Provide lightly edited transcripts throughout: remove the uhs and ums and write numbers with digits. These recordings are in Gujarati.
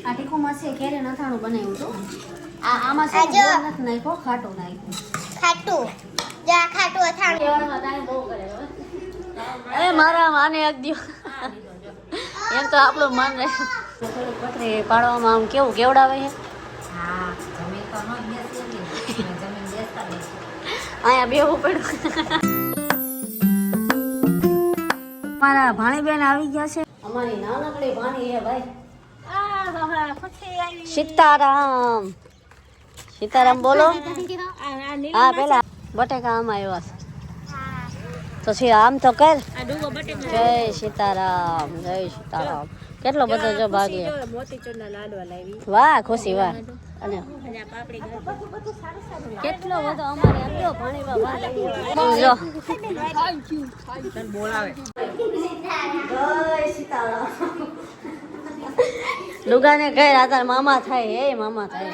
આ તીખું માસી કેરી નથાણું બનાવ્યું હતું. આમાં છે ગોળ નથી નાખ્યો, ખાટું નાખ્યું. ખાટું જા ખાટું અથાણું કેવડમાં તારે બહુ કરે એ મારા માને એક દિવસ એમ તો આપણું મન રહે. થોડું પથરી પાડવામાં આમ કેવું કેવડાવે છે. અહીંયા બેવું પડ્યું. મારા ભાણીબેન આવી ગયા છે. અમારી નાનકડી ભાણી છે ભાઈ. સીતારામ સીતારામ બોલો. હા પેલા બટેકા આમાં આવ્યા છે તો છે આમ તો કર. જય સીતારામ જય સીતારામ. કેટલો બધો જો ભાગી. વાહ ખુશી વાહ. અને કેટલો બધો અમારે આપ્યો પાણીમાં જો બોલાવે. જય સીતારામ. લુગાને કહે આ તાર મામા થાય. એ મામા થાય.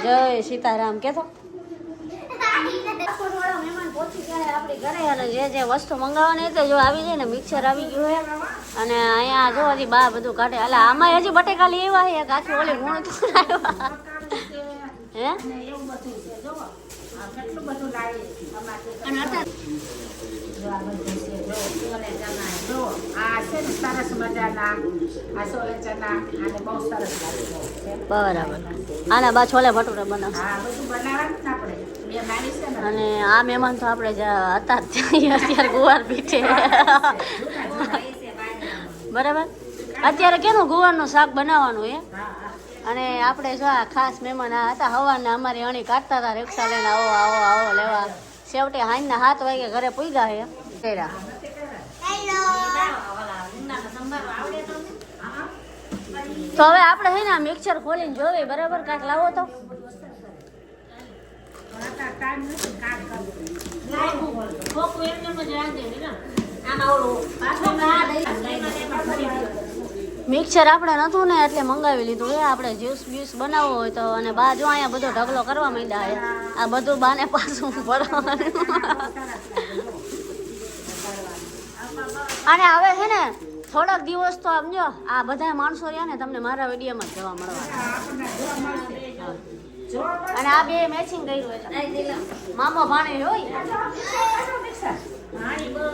જય સીતારામ કેતો. જે જે વસ્તુ મંગાવવાની હતી જો આવી જાય ને મિક્સર આવી ગયું હે અને અહીંયા જો હજી બા બધું કાઢે. એટલે આમાં હજી બટેકા લઈ આવ્યા છે આખી ઓલી ગુણ હે બરાબર. આના બા છોલે ભટુરે બનાવશે. અને આ મહેમાન તો આપણે હતા અત્યારે ગુવાર પીઠે બરાબર. અત્યારે કેનું ગુવારનું શાક બનાવવાનું એ અને આપણે જો આ ખાસ મહેમાન આ હતા હવાના અમારી અણી કાઢતા હતા રિક્ષા લઈને આવો આવો આવો લેવા. છેવટે સાંજના 7 વાગે ઘરે પૂગ્યા છે. તો હવે આપણે હે ને મિક્સર ખોલીને જોવે બરાબર કાંઈક લાવો તો. મિક્સર આપણે નતું ને એટલે મંગાવી લીધું. એ આપણે જ્યુસ બ્યુસ બનાવવો હોય તો અને બા જો અહીંયા બધો ઢગલો કરવા માંડ્યા છે. આ બધું બાને પાછું ભરવાનું. અને હવે છે ને થોડાક દિવસ તો સમજો આ બધા માણસો રહ્યા ને તમને મારા વિડીયોમાં જ જોવા મળવાના. અને આ બે મેચિંગ કર્યું મામો ભાણે હોય.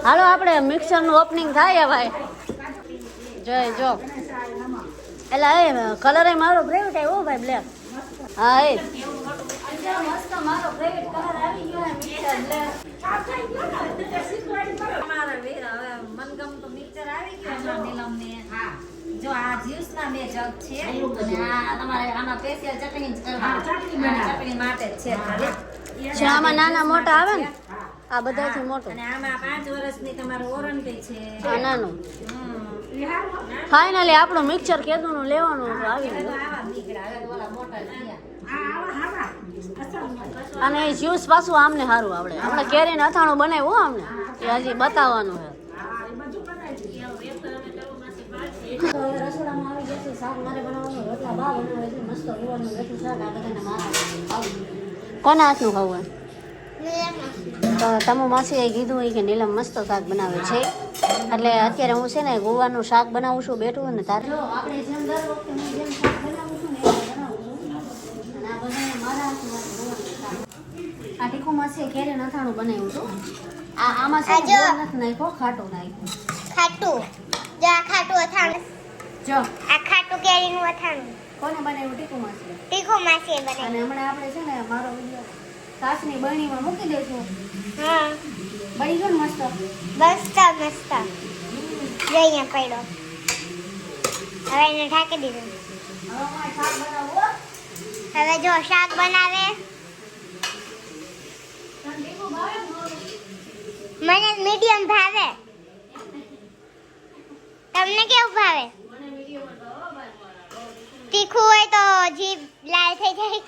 હાલો આપણે મિક્સર નું ઓપનિંગ થાય ભાઈ. જોઈ જો એટલે એ કલર એ મારો ફેવરેટ આવ્યો ભાઈ બ્લેક. હા એ મસ્ત મારો ફેવરેટ કલર આવી ગયો હે મિક્સર બ્લેક. મારા વીર હવે મનગમતું મિક્સર આવી ગયું નીલમ ને. હા જો આ જ્યુસ ના બે જગ છે અને આ તમારે આમાં સ્પેશિયલ ચટણી જ કરવાની. ચટણી માટે જ છે ખાલી. જે આમાં નાના મોટા આવે ને આ બધાથી મોટું અને આમાં 5 વર્ષની તમારું વોરંટી છે. આ નાનું ફાઇનલી આપણું મિક્સર કેદુનું લેવાનું આવી ગયું. અને એ જ્યુસ પાછું આમને સારું આવડે. આપણે કેરીને અથાણું બનાવ્યું આમને એ હજી બતાવવાનું છે. રસોડામાં આવી ગયા છે. શાક મારે બનાવવાનું રોટલા બા બનાવે છે મસ્ત ગુવારનું બેઠું શાક. આ બધાને મારા કોના હાથનું ખાવું તો તમે માસી કીધું હોય કે નીલમ મસ્ત શાક બનાવે છે એટલે અત્યારે હું છે ને ગુવારનું શાક બનાવું છું બેઠું ને તારે આપણે જેમ દર વખતે હું જેમ શાક બનાવું છું ને એ બનાવું છું. અને આ બધાને મારા હાથનું આ તીખું માસી કેરી નથાણું બનાવ્યું હતું. આમાં છે ગોળ નથી નાખ્યો, ખાટું નાખ્યું. ખાટું જા ખાટું અથાણું જો આ ખાટું કેરીનું અથાણું કોને બનાવ્યું? તીખું માસી. તીખું માસી બનાવ્યું. અને હમણાં આપણે છે ને મારો વિડીયો કાચની બરણીમાં મૂકી દઈશું. હા બની ગયો ને મસ્ત મસ્ત મસ્ત. જો અહીંયા પડ્યો. હવે એને ઢાંકી દીધું. હવે જો શાક બનાવે. મને મીડિયમ ભાવે. તમને કેવું ભાવે? તીખું હોય તો જીભ લાલ થઈ જાય.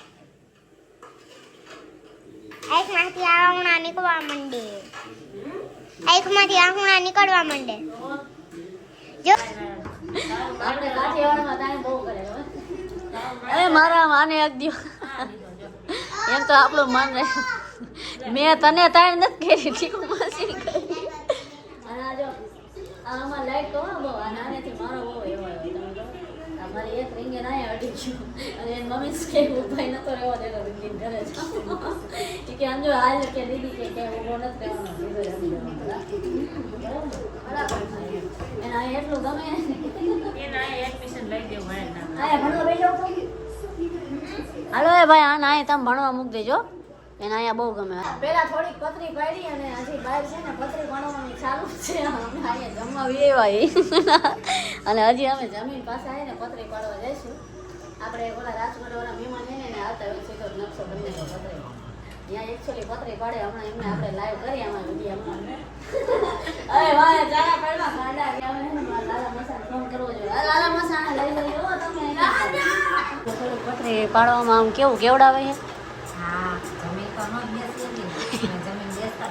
આંખમાંથી આહુણા નીકળવા માંડે. આંખમાંથી આહુણા નીકળવા માંડે. જો આપણે કાઠિયાવાડમાં ટાઈમ બહુ કરે એ મારા માને એક દિવસ એમ તો આપણું મન રહે. મેં તને તાણ નથી કરી ઠીક માસી કરી. અને આ જો આમાં લાઈટ તો બહુ આ નાનેથી મારો બહુ એવો આવ્યો તમે જો અમારી એક રીંગે નાય અડી ગયું અને એની મમ્મી કે ઉભાઈ નતો રહેવા દેતો રીંગીને ઘરે જ એ કે આમ જો હાલ કે દીદી કે ઉભો નથી રહેવાનો દીધો રમી જવાનો બરાબર એના એટલું ગમે એના એડમિશન લઈ દેવું હોય ના આ ભણવા બેસો હાલો એ ભાઈ આ નાય તમે ભણવા મૂક દેજો એને અહીંયા બહુ ગમે પેલા થોડીક પતરી પાડી અને હજી બહાર છે ને પતરી ભણવાની ચાલુ છે અમે અહીંયા જમવા એવા અને હજી અમે જમીન પાસે આવીને પતરી પાડવા જઈશું આપણે ઓલા રાજકોટ વાળા મહેમાન એને ને આવતા હોય સીધો નકશો બંને પતરી ત્યાં એકચ્યુઅલી પતરી પાડે હમણાં એમને આપણે લાઈવ કરીએ આમાં વિડીયો અરે વાહ ચારા પડવા ગાડા ગયા હોય ને લાલા મસાલા ફોન કરવો જોઈએ લાલા મસાલા લઈ લઈ લો તમે થોડું પતરી પાડવામાં આમ કેવું કેવડાવે છે હા જમીન તો ન બેસી જમીન બેસતા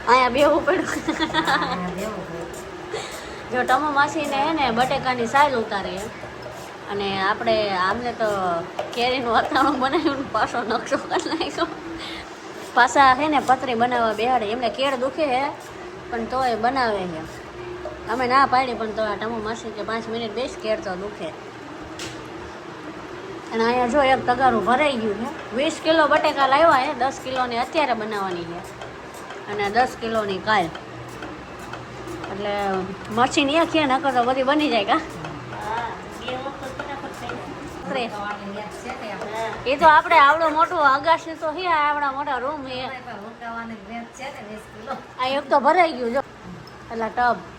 અહીંયા બેવું પડ્યું દેવું જો ટમો માસીને હે ને બટેકાની સાલ ઉતારે અને આપણે આમને તો કેરીનું અથાણું બનાવ્યું પાછો નકશો કરી નાખ્યો પાછા છે ને પતરી બનાવવા બેહાડે એમને કેળ દુખે છે પણ તોય બનાવે છે અમે ના પાડી પણ તો આ ટમો માસી કે 5 મિનિટ બેસ કેળ તો દુખે અને અહીંયા જો એક તગારું ભરાઈ ગયું છે 20 કિલો બટેકા લાવ્યા છે 10 કિલોની અત્યારે બનાવવાની છે અને 10 કિલોની કાલ એટલે મરચીની એક છે નકર તો બધી બની જાય કા એ તો આપણે આવડો મોટો અગાસી તો છે આવડા મોટા રૂમ એ આ એક તો ભરાઈ ગયું જો એટલે ટબ